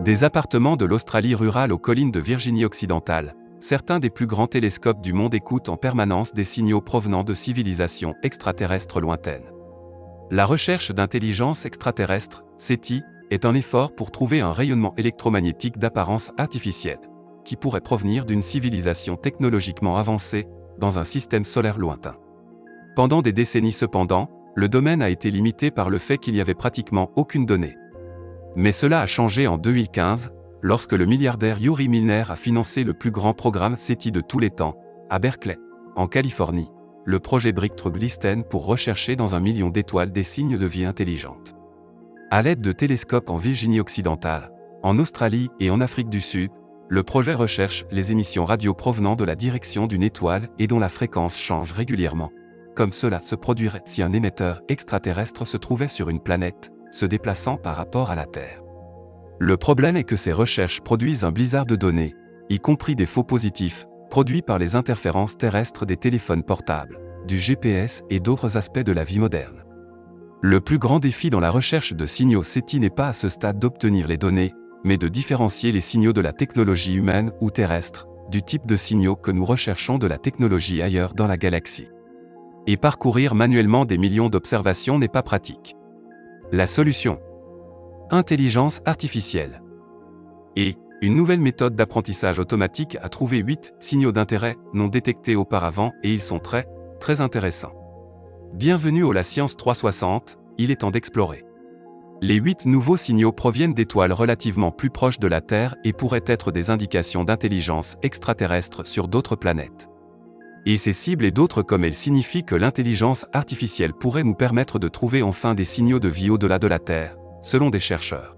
Des appartements de l'Australie rurale aux collines de Virginie occidentale, certains des plus grands télescopes du monde écoutent en permanence des signaux provenant de civilisations extraterrestres lointaines. La recherche d'intelligence extraterrestre, SETI, est un effort pour trouver un rayonnement électromagnétique d'apparence artificielle, qui pourrait provenir d'une civilisation technologiquement avancée, dans un système solaire lointain. Pendant des décennies cependant, le domaine a été limité par le fait qu'il n'y avait pratiquement aucune donnée. Mais cela a changé en 2015, lorsque le milliardaire Yuri Milner a financé le plus grand programme SETI de tous les temps, à Berkeley, en Californie, le projet Breakthrough Listen pour rechercher dans 1 million d'étoiles des signes de vie intelligente. À l'aide de télescopes en Virginie occidentale, en Australie et en Afrique du Sud, le projet recherche les émissions radio provenant de la direction d'une étoile et dont la fréquence change régulièrement, comme cela se produirait si un émetteur extraterrestre se trouvait sur une planète, se déplaçant par rapport à la Terre. Le problème est que ces recherches produisent un blizzard de données, y compris des faux positifs, produits par les interférences terrestres des téléphones portables, du GPS et d'autres aspects de la vie moderne. Le plus grand défi dans la recherche de signaux SETI n'est pas à ce stade d'obtenir les données, mais de différencier les signaux de la technologie humaine ou terrestre, du type de signaux que nous recherchons de la technologie ailleurs dans la galaxie. Et parcourir manuellement des millions d'observations n'est pas pratique. La solution: intelligence artificielle. Et une nouvelle méthode d'apprentissage automatique a trouvé 8 signaux d'intérêt non détectés auparavant et ils sont très intéressants. Bienvenue au La Science 360, il est temps d'explorer. Les 8 nouveaux signaux proviennent d'étoiles relativement plus proches de la Terre et pourraient être des indications d'intelligence extraterrestre sur d'autres planètes. Et ces cibles et d'autres comme elles signifient que l'intelligence artificielle pourrait nous permettre de trouver enfin des signaux de vie au-delà de la Terre, selon des chercheurs.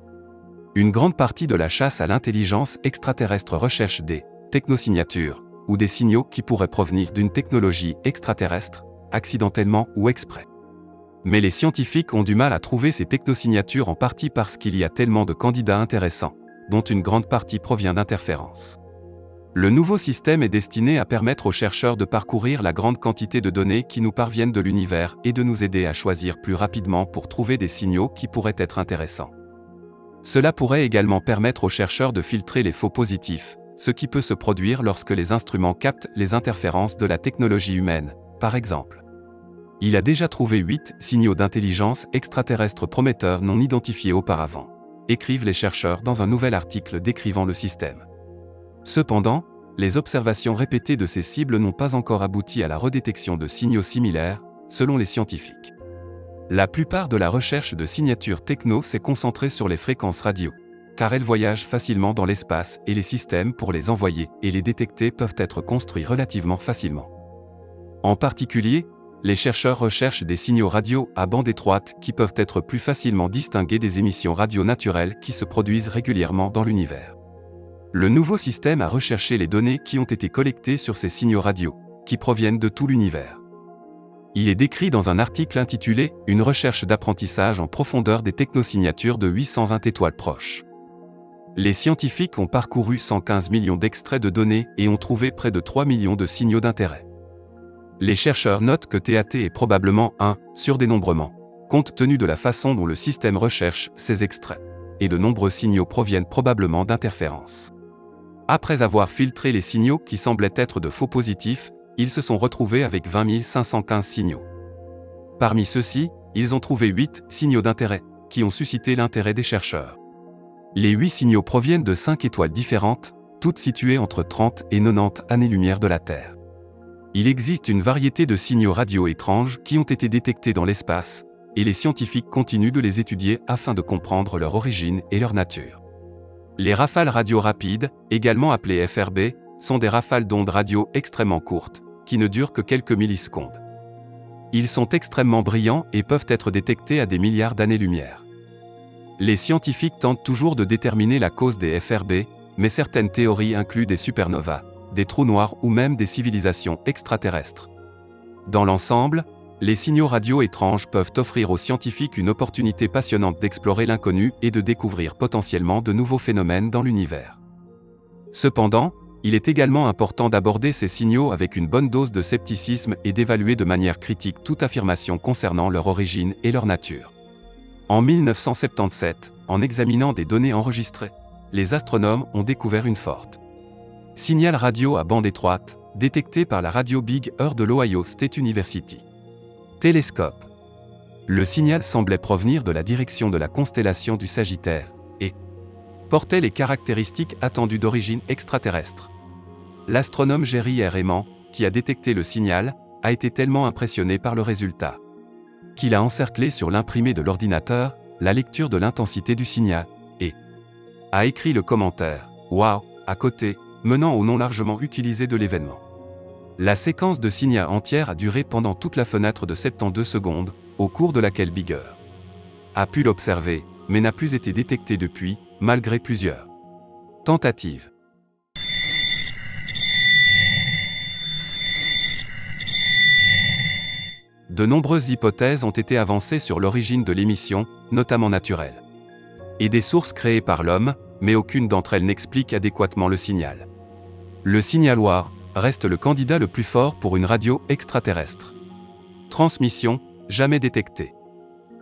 Une grande partie de la chasse à l'intelligence extraterrestre recherche des technosignatures, ou des signaux qui pourraient provenir d'une technologie extraterrestre, accidentellement ou exprès. Mais les scientifiques ont du mal à trouver ces technosignatures en partie parce qu'il y a tellement de candidats intéressants, dont une grande partie provient d'interférences. Le nouveau système est destiné à permettre aux chercheurs de parcourir la grande quantité de données qui nous parviennent de l'univers et de nous aider à choisir plus rapidement pour trouver des signaux qui pourraient être intéressants. Cela pourrait également permettre aux chercheurs de filtrer les faux positifs, ce qui peut se produire lorsque les instruments captent les interférences de la technologie humaine, par exemple. Il a déjà trouvé 8 signaux d'intelligence extraterrestre prometteurs non identifiés auparavant, écrivent les chercheurs dans un nouvel article décrivant le système. Cependant, les observations répétées de ces cibles n'ont pas encore abouti à la redétection de signaux similaires, selon les scientifiques. La plupart de la recherche de signatures techno s'est concentrée sur les fréquences radio, car elles voyagent facilement dans l'espace et les systèmes pour les envoyer et les détecter peuvent être construits relativement facilement. En particulier, les chercheurs recherchent des signaux radio à bande étroite qui peuvent être plus facilement distingués des émissions radio naturelles qui se produisent régulièrement dans l'univers. Le nouveau système a recherché les données qui ont été collectées sur ces signaux radio, qui proviennent de tout l'univers. Il est décrit dans un article intitulé « Une recherche d'apprentissage en profondeur des technosignatures de 820 étoiles proches ». Les scientifiques ont parcouru 115 millions d'extraits de données et ont trouvé près de 3 millions de signaux d'intérêt. Les chercheurs notent que TAT est probablement un surdénombrement, compte tenu de la façon dont le système recherche ces extraits, et de nombreux signaux proviennent probablement d'interférences. Après avoir filtré les signaux qui semblaient être de faux positifs, ils se sont retrouvés avec 20 515 signaux. Parmi ceux-ci, ils ont trouvé 8 signaux d'intérêt, qui ont suscité l'intérêt des chercheurs. Les 8 signaux proviennent de 5 étoiles différentes, toutes situées entre 30 et 90 années-lumière de la Terre. Il existe une variété de signaux radio étranges qui ont été détectés dans l'espace, et les scientifiques continuent de les étudier afin de comprendre leur origine et leur nature. Les rafales radio rapides, également appelées FRB, sont des rafales d'ondes radio extrêmement courtes, qui ne durent que quelques millisecondes. Ils sont extrêmement brillants et peuvent être détectés à des milliards d'années-lumière. Les scientifiques tentent toujours de déterminer la cause des FRB, mais certaines théories incluent des supernovas, des trous noirs ou même des civilisations extraterrestres. Dans l'ensemble, les signaux radio étranges peuvent offrir aux scientifiques une opportunité passionnante d'explorer l'inconnu et de découvrir potentiellement de nouveaux phénomènes dans l'univers. Cependant, il est également important d'aborder ces signaux avec une bonne dose de scepticisme et d'évaluer de manière critique toute affirmation concernant leur origine et leur nature. En 1977, en examinant des données enregistrées, les astronomes ont découvert une forte signal radio à bande étroite, détecté par la radio Big Sur de l'Ohio State University. Télescope. Le signal semblait provenir de la direction de la constellation du Sagittaire, et portait les caractéristiques attendues d'origine extraterrestre. L'astronome Jerry R. Heyman, qui a détecté le signal, a été tellement impressionné par le résultat qu'il a encerclé sur l'imprimé de l'ordinateur la lecture de l'intensité du signal, et a écrit le commentaire « Wow » à côté, menant au nom largement utilisé de l'événement. La séquence de signal entière a duré pendant toute la fenêtre de 72 secondes, au cours de laquelle Big Sur a pu l'observer, mais n'a plus été détecté depuis, malgré plusieurs tentatives. De nombreuses hypothèses ont été avancées sur l'origine de l'émission, notamment naturelle, et des sources créées par l'homme, mais aucune d'entre elles n'explique adéquatement le signal. Le signal WAR reste le candidat le plus fort pour une radio extraterrestre. Transmission, jamais détectée.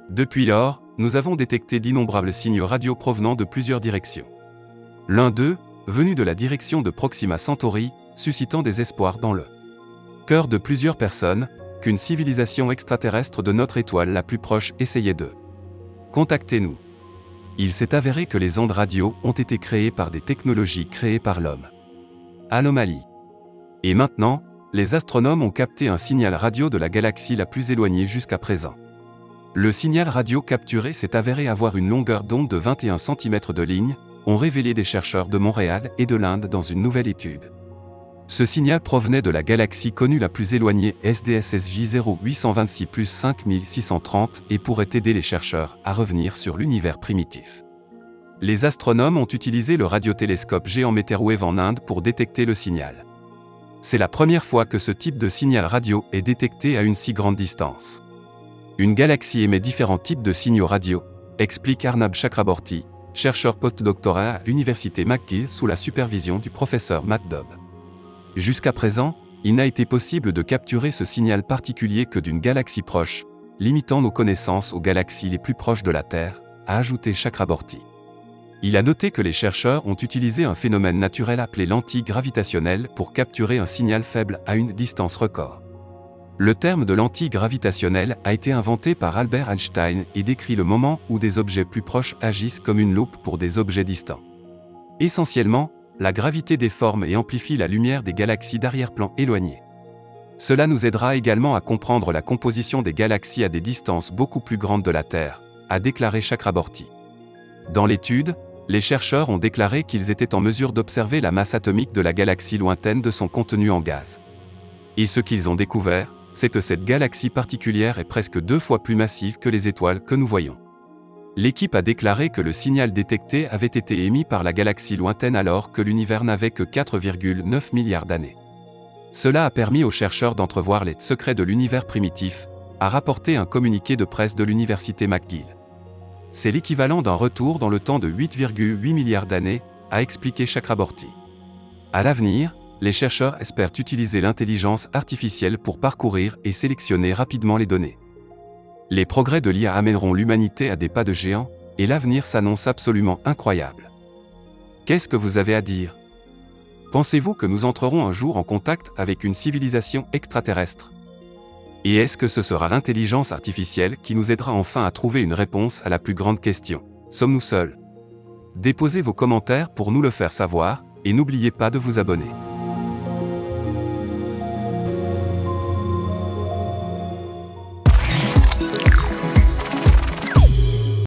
Depuis lors, nous avons détecté d'innombrables signaux radio provenant de plusieurs directions. L'un d'eux, venu de la direction de Proxima Centauri, suscitant des espoirs dans le cœur de plusieurs personnes, qu'une civilisation extraterrestre de notre étoile la plus proche essayait de contacter-nous. Il s'est avéré que les ondes radio ont été créées par des technologies créées par l'homme. Anomalie. Et maintenant, les astronomes ont capté un signal radio de la galaxie la plus éloignée jusqu'à présent. Le signal radio capturé s'est avéré avoir une longueur d'onde de 21 cm de ligne, ont révélé des chercheurs de Montréal et de l'Inde dans une nouvelle étude. Ce signal provenait de la galaxie connue la plus éloignée SDSSJ 0826+5630 et pourrait aider les chercheurs à revenir sur l'univers primitif. Les astronomes ont utilisé le radiotélescope géant Meterwave en Inde pour détecter le signal. C'est la première fois que ce type de signal radio est détecté à une si grande distance. Une galaxie émet différents types de signaux radio, explique Arnab Chakraborty, chercheur postdoctorat à l'université McGill sous la supervision du professeur Matt Dobb. Jusqu'à présent, il n'a été possible de capturer ce signal particulier que d'une galaxie proche, limitant nos connaissances aux galaxies les plus proches de la Terre, a ajouté Chakraborty. Il a noté que les chercheurs ont utilisé un phénomène naturel appelé lentille gravitationnelle pour capturer un signal faible à une distance record. Le terme de lentille gravitationnelle a été inventé par Albert Einstein et décrit le moment où des objets plus proches agissent comme une loupe pour des objets distants. Essentiellement, la gravité déforme et amplifie la lumière des galaxies d'arrière-plan éloignées. Cela nous aidera également à comprendre la composition des galaxies à des distances beaucoup plus grandes de la Terre, a déclaré Chakraborty. Dans l'étude, les chercheurs ont déclaré qu'ils étaient en mesure d'observer la masse atomique de la galaxie lointaine de son contenu en gaz. Et ce qu'ils ont découvert, c'est que cette galaxie particulière est presque 2 fois plus massive que les étoiles que nous voyons. L'équipe a déclaré que le signal détecté avait été émis par la galaxie lointaine alors que l'univers n'avait que 4,9 milliards d'années. Cela a permis aux chercheurs d'entrevoir les secrets de l'univers primitif, a rapporté un communiqué de presse de l'université McGill. C'est l'équivalent d'un retour dans le temps de 8,8 milliards d'années, a expliqué Chakraborty. À l'avenir, les chercheurs espèrent utiliser l'intelligence artificielle pour parcourir et sélectionner rapidement les données. Les progrès de l'IA amèneront l'humanité à des pas de géant, et l'avenir s'annonce absolument incroyable. Qu'est-ce que vous avez à dire? Pensez-vous que nous entrerons un jour en contact avec une civilisation extraterrestre? Et est-ce que ce sera l'intelligence artificielle qui nous aidera enfin à trouver une réponse à la plus grande question? Sommes-nous seuls? Déposez vos commentaires pour nous le faire savoir, et n'oubliez pas de vous abonner.